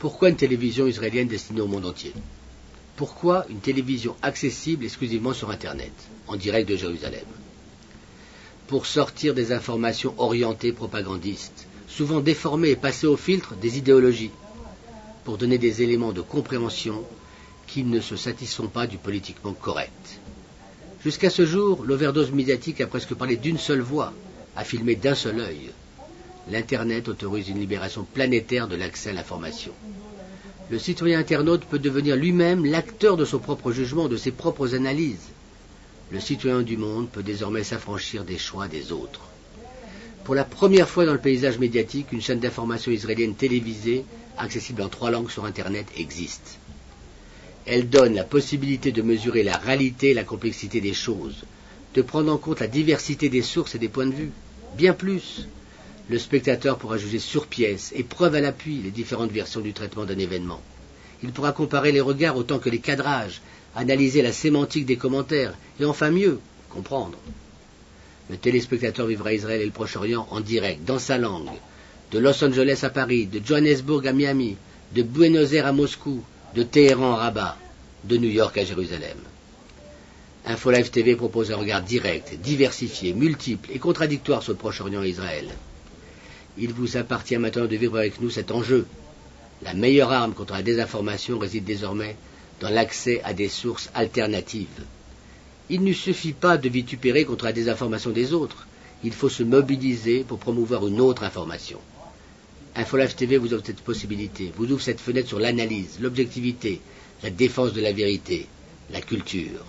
Pourquoi une télévision israélienne destinée au monde entier? Pourquoi une télévision accessible exclusivement sur Internet, en direct de Jérusalem? Pour sortir des informations orientées propagandistes, souvent déformées et passées au filtre des idéologies, pour donner des éléments de compréhension qui ne se satisfont pas du politiquement correct. Jusqu'à ce jour, l'overdose médiatique a presque parlé d'une seule voix, a filmé d'un seul œil. L'Internet autorise une libération planétaire de l'accès à l'information. Le citoyen internaute peut devenir lui-même l'acteur de son propre jugement, de ses propres analyses. Le citoyen du monde peut désormais s'affranchir des choix des autres. Pour la première fois dans le paysage médiatique, une chaîne d'information israélienne télévisée, accessible en 3 langues sur Internet, existe. Elle donne la possibilité de mesurer la réalité et la complexité des choses, de prendre en compte la diversité des sources et des points de vue. Bien plus, le spectateur pourra juger sur pièce et preuve à l'appui les différentes versions du traitement d'un événement. Il pourra comparer les regards autant que les cadrages, analyser la sémantique des commentaires et enfin mieux, comprendre. Le téléspectateur vivra Israël et le Proche-Orient en direct, dans sa langue, de Los Angeles à Paris, de Johannesburg à Miami, de Buenos Aires à Moscou, de Téhéran à Rabat, de New York à Jérusalem. InfoLive TV propose un regard direct, diversifié, multiple et contradictoire sur le Proche-Orient et Israël. Il vous appartient maintenant de vivre avec nous cet enjeu. La meilleure arme contre la désinformation réside désormais dans l'accès à des sources alternatives. Il ne suffit pas de vitupérer contre la désinformation des autres. Il faut se mobiliser pour promouvoir une autre information. InfoLive TV vous offre cette possibilité, vous ouvre cette fenêtre sur l'analyse, l'objectivité, la défense de la vérité, la culture.